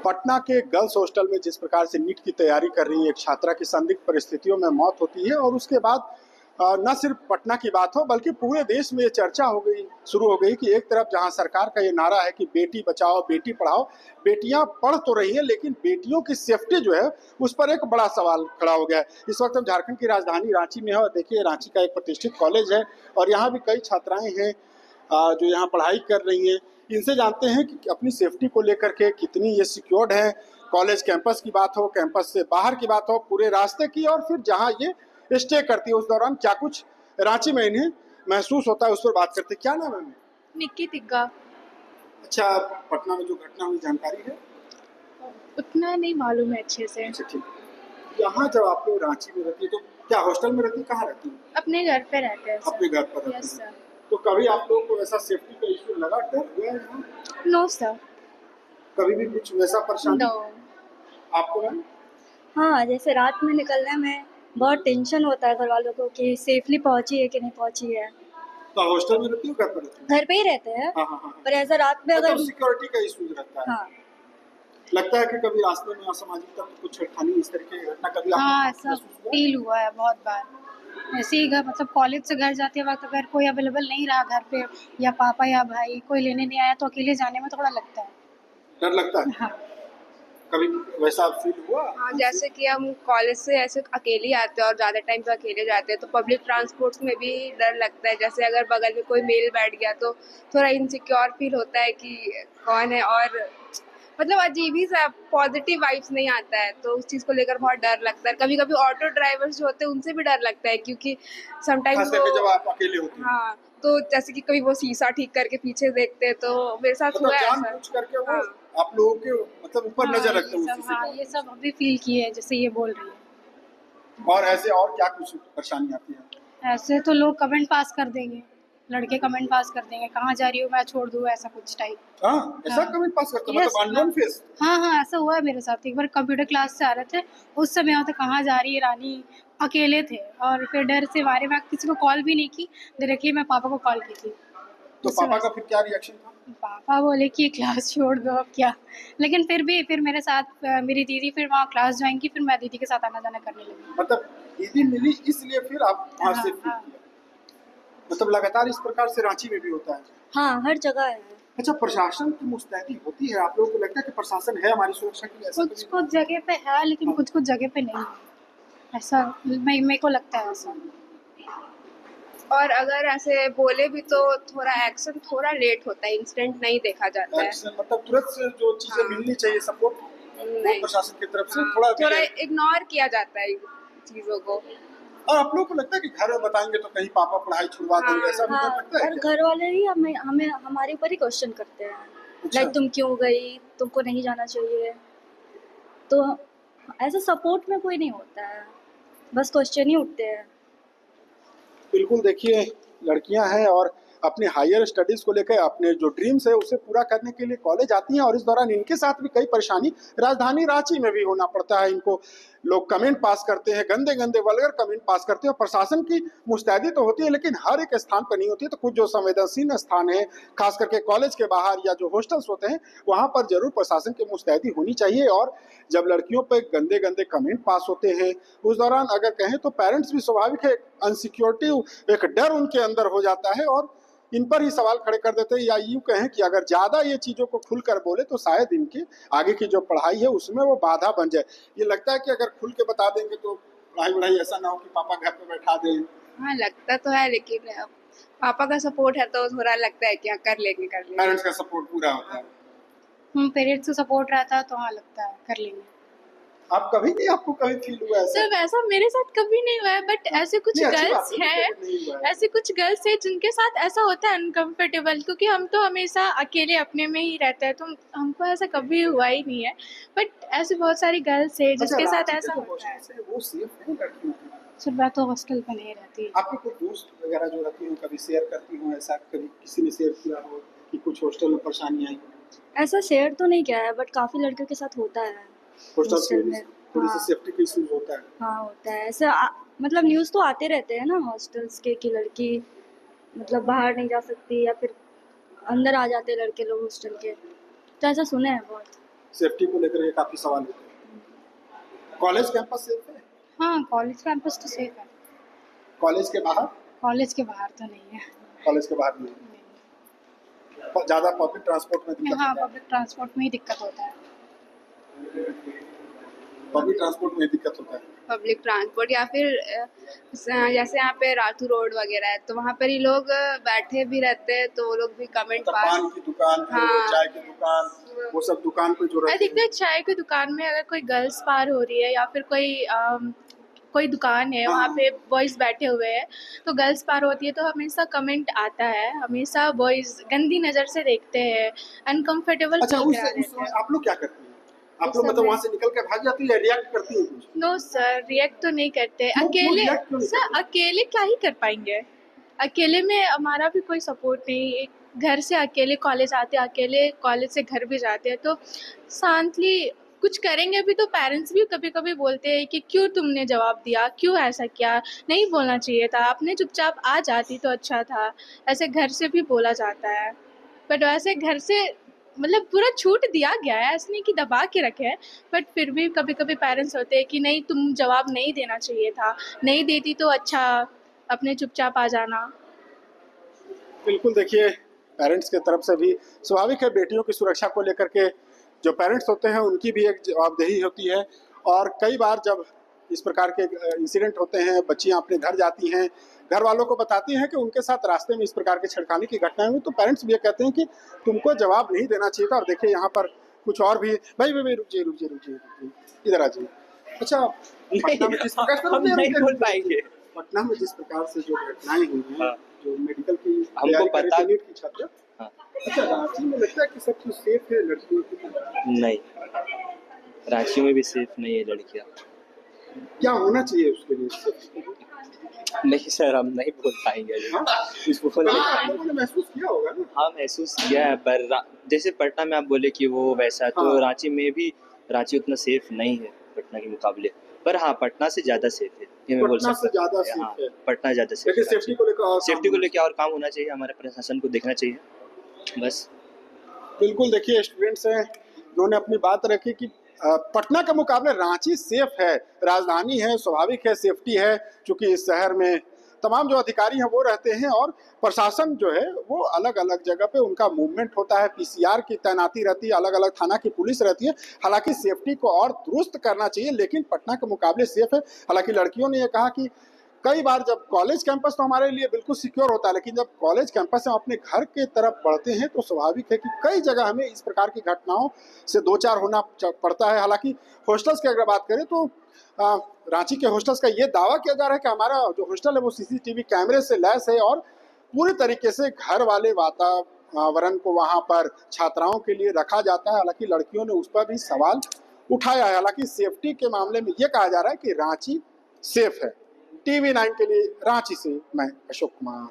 पटना के girls hostel में जिस प्रकार से नीट की तैयारी कर रही है एक छात्रा की संदिग्ध परिस्थितियों में मौत होती है और उसके बाद न सिर्फ पटना की बात हो बल्कि पूरे देश में ये चर्चा शुरू हो गई कि एक तरफ जहां सरकार का ये नारा है कि बेटी बचाओ बेटी पढ़ाओ, बेटियां पढ़ तो रही है लेकिन बेटियों की सेफ्टी जो है उस पर एक बड़ा सवाल खड़ा हो गया है। इस वक्त हम झारखंड की राजधानी रांची में है और देखिए रांची का एक प्रतिष्ठित कॉलेज है और यहाँ भी कई छात्राएं हैं जो यहाँ पढ़ाई कर रही हैं। इनसे जानते हैं कि अपनी सेफ्टी को लेकर के कितनी ये सिक्योर्ड है। कॉलेज कैंपस की बात हो, कैंपस से बाहर की बात हो, पूरे रास्ते की और फिर जहाँ ये स्टे करती है उस दौरान क्या कुछ रांची में इन्हें महसूस होता है उस पर बात करते। क्या नाम है? निक्की तिग्गा। अच्छा, पटना में जो घटना हुई जानकारी है? उतना नहीं मालूम है अच्छे से। अच्छा ठीक। यहाँ जब आप लोग रांची में रहती है तो क्या हॉस्टल में रहती है, कहाँ रहती है? अपने घर पे रहते हैं। अपने घर पर रहती यस है। सर। तो कभी आप लोगों को ऐसा सेफ्टी का इश्यू लगा, डर हुआ है यहाँ? No sir. कभी भी कुछ वैसा परेशानी नो। आपको है? हाँ, जैसे रात में निकलने में बहुत टेंशन होता है घर वालों को कि सेफली पहुंची है कि नहीं पहुंची है। तो हॉस्टल में रहती हो, घर पर रहती हो? घर पे ही रहते हैं। हाँ हाँ हाँ। पर ऐसा रात में अगर सिक्योरिटी का इशू रहता है। हाँ लगता है कि कभी रास्ते में असामाजिक तत्व कुछ छेड़खानी इस तरह की घटना कभी हाँ, आपको ऐसा महसूस हुआ? फील हुआ है बहुत बार। ऐसे ही घर मतलब कॉलेज से घर जाते वक्त अगर कोई अवेलेबल नहीं रहा घर पे या पापा या भाई कोई लेने नहीं आया तो अकेले जाने में थोड़ा लगता है। डर लगता है? हाँ। कभी वैसा फील हुआ? हाँ, जैसे कि हम कॉलेज से ऐसे अकेले आते हैं और ज़्यादा टाइम तो अकेले जाते हैं तो पब्लिक ट्रांसपोर्ट्स में भी डर लगता है। जैसे अगर बगल में कोई मेल बैठ गया तो थोड़ा इनसिक्योर फील होता है कि कौन है और मतलब अजीब ही सा पॉजिटिव वाइब्स नहीं आता है तो उस चीज़ को लेकर बहुत डर लगता है। कभी कभी ऑटो ड्राइवर्स जो होते हैं उनसे भी डर लगता है क्योंकि समटाइम्स खास करके जब आप अकेले होते हैं। हाँ, तो जैसे कि कभी वो शीशा ठीक करके पीछे देखते हैं तो मेरे साथ मतलब हुआ है ऐसा। जानबूझ करके वो हाँ। आप लोगों के मतलब ऊपर नजर हाँ, रखते हैं उसी से हाँ, ये सब अभी फील किए है जैसे ये बोल रही है। और ऐसे और क्या कुछ परेशानी आती है? ऐसे तो लोग कमेंट पास कर देंगे, लड़के कमेंट पास कर देंगे कहाँ जा रही हो मैं छोड़ दूँ ऐसा कुछ टाइप। हाँ, ऐसा हाँ। कमेंट पास करते हो? Yes, मतलब अननोन फेस? हाँ हाँ, ऐसा हुआ है मेरे साथ। एक बार कंप्यूटर क्लास से आ रहे थे, उस समय यहाँ तो कहाँ जा रही है रानी, अकेले थे और फिर डर से मारे मैं किसी को कॉल भी नहीं की, डायरेक्टली मैं पापा को कॉल की थी। तो उससे पापा का फिर क्या रिएक्शन था? पापा बोले कि क्लास छोड़ दो अब क्या, लेकिन फिर मेरे साथ मेरी दीदी फिर वहाँ क्लास ज्वाइन की, फिर मैं दीदी के साथ आना जाना करने लगी। मतलब दीदी मिली इसलिए फिर आप वहाँ से हाँ, हाँ। मतलब लगातार इस प्रकार से रांची में भी होता है? हाँ हर जगह है। अच्छा, प्रशासन की मुस्तैदी होती है? आप लोगों को लगता है कि प्रशासन है हमारी सुरक्षा के लिए? ऐसा कुछ कुछ जगह पे है लेकिन कुछ कुछ जगह पे नहीं है, ऐसा मेरे को लगता है ऐसा। और अगर ऐसे बोले भी तो थोड़ा एक्शन थोड़ा लेट होता है, इंस्टेंट नहीं देखा जाता है। एक्शन मतलब तुरंत से जो चीजें हाँ। मिलनी चाहिए सपोर्ट वो नहीं। प्रशासन की तरफ से हाँ, थोड़ा थोड़ा delay। इग्नोर किया जाता है चीजों को। और आप लोगों को लगता है कि घर में बताएंगे तो कहीं पापा पढ़ाई छुड़वा देंगे, हाँ, ऐसा भी हाँ डर लगता है और क्या? घर वाले ही हमें हमें हमारे ऊपर ही क्वेश्चन करते हैं। अच्छा। लाइक तुम क्यों गई, तुमको नहीं जाना चाहिए। तो ऐसा सपोर्ट में कोई नहीं होता है, बस क्वेश्चन ही उठते हैं। बिल्कुल, देखिए लड़कियां हैं और अपने हायर स्टडीज को लेकर अपने जो ड्रीम्स है उसे पूरा करने के लिए कॉलेज आती हैं और इस दौरान इनके साथ भी कई परेशानी राजधानी रांची में भी होना पड़ता है इनको। लोग कमेंट पास करते हैं, गंदे गंदे वल्गर कमेंट पास करते हैं और प्रशासन की मुस्तैदी तो होती है लेकिन हर एक स्थान पर नहीं होती है। तो कुछ जो संवेदनशील स्थान है खास करके कॉलेज के बाहर या जो हॉस्टल्स होते हैं वहाँ पर जरूर प्रशासन की मुस्तैदी होनी चाहिए। और जब लड़कियों पर गंदे गंदे कमेंट पास होते हैं उस दौरान अगर कहें तो पेरेंट्स भी स्वाभाविक है अनसिक्योरिटी एक डर उनके अंदर हो जाता है और इन पर ही सवाल खड़े कर देते हैं या यूं कहें कि अगर ज़्यादा ये चीज़ों को खुलकर बोले तो शायद इनकी आगे की जो पढ़ाई है उसमें वो बाधा बन जाए। ये लगता है कि अगर खुल के बता देंगे तो पढ़ाई ऐसा ना हो कि पापा घर पे बैठा दें। हाँ, लगता तो है लेकिन अब पापा का सपोर्ट है तो थोड़ा लगता है कि हाँ कर लेंगे पेरेंट्स का सपोर्ट पूरा होता है। पेरेंट्स को सपोर्ट रहता है तो हाँ लगता है कर लेंगे। आप कभी नहीं, आपको कभी फील हुआ ऐसा? सर वैसा मेरे साथ कभी नहीं हुआ है बट ऐसे कुछ नहीं, अच्छी गर्ल्स बात है, हैं, नहीं हुआ है। ऐसे कुछ गर्ल्स हैं जिनके साथ ऐसा होता है अनकंफर्टेबल, क्योंकि हम तो हमेशा अकेले अपने में ही रहते हैं तो हमको ऐसा कभी हुआ ही नहीं है। बट ऐसे बहुत सारी गर्ल्स हैं जिसके अच्छा, साथ रांची के ऐसा जो होता है। hostels हैं, वो सेफ है लड़कियों के लिए? सर मैं तो हॉस्टल पे नहीं रहती। आपके कोई दोस्त वगैरह जो रहती हो कभी शेयर करती हो ऐसा, कभी किसी ने शेयर किया हो कि कुछ हॉस्टल में परेशानी आई हो? ऐसा शेयर तो नहीं किया है बट काफ़ी लड़कियों के साथ होता है हॉस्टल में। में थोड़ी सी हाँ सेफ्टी का इशू होता है। हाँ होता है ऐसा। मतलब न्यूज़ तो आते रहते हैं ना हॉस्टल्स के कि लड़की मतलब बाहर नहीं जा सकती या फिर अंदर आ जाते हैं लड़के लोग हॉस्टल के, तो ऐसा सुने हैं बहुत। सेफ्टी को लेकर के काफी सवाल होते हैं। कॉलेज कैंपस सेफ है? हाँ, कॉलेज कैंपस तो सेफ है। कॉलेज के बाहर? कॉलेज के बाहर तो नहीं है। कॉलेज के बाहर नहीं है। ज्यादा पब्लिक ट्रांसपोर्ट में दिक्कत हाँ, होता है? पब्लिक ट्रांसपोर्ट में ही दिक्कत होता है। पब्लिक ट्रांसपोर्ट में दिक्कत होता है। पब्लिक ट्रांसपोर्ट या फिर जैसे यहाँ पे रातू रोड वगैरह है तो वहाँ पर ही लोग बैठे भी रहते हैं तो वो लोग भी कमेंट मतलब पान की दुकान, हाँ। चाय की दुकान, वो सब दुकान पे जो रहते हैं। अधिकतर चाय की दुकान में अगर कोई गर्ल्स पार हो रही है या फिर कोई दुकान है वहाँ पे बॉयज़ बैठे हुए हैं तो गर्ल्स पार होती है तो हमेशा कमेंट आता है, हमेशा बॉयज़ गंदी नज़र से देखते हैं, अनकंफर्टेबल अच्छा, फील उस करा देते समय हैं। आप लोग क्या करती हैं? आप लोग मतलब वहाँ से निकल के भाग जाती है, रिएक्ट करती है कुछ? नो सर, रिएक्ट तो नहीं करते। क्यों अकेले react क्यों नहीं सर करते? अकेले क्या ही कर पाएंगे? अकेले में हमारा भी कोई सपोर्ट नहीं, घर से अकेले कॉलेज आते, अकेले कॉलेज से घर भी जाते हैं तो शांतली कुछ करेंगे भी तो पेरेंट्स भी कभी कभी बोलते हैं कि क्यों तुमने जवाब दिया, क्यों ऐसा किया, नहीं बोलना चाहिए था, आपने चुपचाप आ जाती तो अच्छा था। ऐसे घर से भी बोला जाता है बट वैसे घर से मतलब पूरा छूट दिया गया है, ऐसा नहीं कि दबा के रखे हैं बट फिर भी कभी कभी पेरेंट्स होते हैं कि नहीं तुम जवाब नहीं देना चाहिए था, नहीं देती तो अच्छा, अपने चुपचाप आ जाना। बिल्कुल, देखिए पेरेंट्स की तरफ से भी स्वाभाविक है, बेटियों की सुरक्षा को लेकर के जो पेरेंट्स होते हैं उनकी भी एक जवाबदेही होती है। और कई बार जब इस प्रकार के इंसिडेंट होते हैं, बच्चियां अपने घर जाती हैं, घर वालों को बताती हैं कि उनके साथ रास्ते में इस प्रकार के छेड़खानी की घटनाएं हुई, तो पेरेंट्स भी ये कहते हैं कि तुमको जवाब नहीं देना चाहिए था। और देखिए यहाँ पर कुछ और भी, भाई रुकिए, इधर आ जाइए। अच्छा, पटना में जिस प्रकार से हम नहीं बोल पाएंगे। पटना में जिस प्रकार से जो घटनाएं हुई हैं, हाँ। जो मेडिकल की हमको तैयारी कर रही पता- थी, नीट की छात्र, हाँ। अच्छा रांची में लगता है कि सब कुछ सेफ है लड़कियों की तरफ? नहीं, रांची में भी सेफ नहीं है लड़कियाँ। क्या होना चाहिए उसके लिए safety के लिए? नहीं सर, हम नहीं बोल पाएंगे अभी। हाँ? कुछ बोल नहीं आप पाएंगे। लोगों ने महसूस किया होगा ना? हाँ, महसूस किया है पर जैसे पटना में आप बोले कि वो वैसा, तो हाँ। रांची में भी रांची उतना सेफ नहीं है पटना के मुकाबले, पर हाँ पटना से ज़्यादा सेफ है, ये मैं बोल पटना सकता से ज्यादा हूँ। सेफ हाँ, है। पटना ज़्यादा सेफ लेकिन है। सेफ्टी को लेकर और सेफ्टी को काम लेकर और काम होना चाहिए, हमारे प्रशासन को देखना चाहिए बस। बिल्कुल, देखिए स्टूडेंट्स हैं, उन्होंने अपनी बात रखी कि पटना के मुकाबले रांची सेफ है, राजधानी है, स्वाभाविक है, सेफ्टी है, क्योंकि इस शहर में तमाम जो अधिकारी हैं वो रहते हैं और प्रशासन जो है वो अलग अलग जगह पे उनका मूवमेंट होता है, पीसीआर की तैनाती रहती है, अलग अलग थाना की पुलिस रहती है। हालांकि सेफ्टी को और दुरुस्त करना चाहिए, लेकिन पटना के मुकाबले सेफ है। हालांकि लड़कियों ने ये कहा कि कई बार जब कॉलेज कैंपस तो हमारे लिए बिल्कुल सिक्योर होता है, लेकिन जब कॉलेज कैंपस से हम अपने घर के तरफ बढ़ते हैं तो स्वाभाविक है कि कई जगह हमें इस प्रकार की घटनाओं से दो चार होना पड़ता है। हालांकि हॉस्टल्स की अगर बात करें तो रांची के हॉस्टल्स का ये दावा किया जा रहा है कि हमारा जो हॉस्टल है वो सीसीटीवी कैमरे से लैस है और पूरी तरीके से घर वाले वातावरण को वहाँ पर छात्राओं के लिए रखा जाता है। हालांकि लड़कियों ने उस पर भी सवाल उठाया है। हालांकि सेफ्टी के मामले में ये कहा जा रहा है कि रांची सेफ है। TV9 के लिए रांची से मैं अशोक कुमार।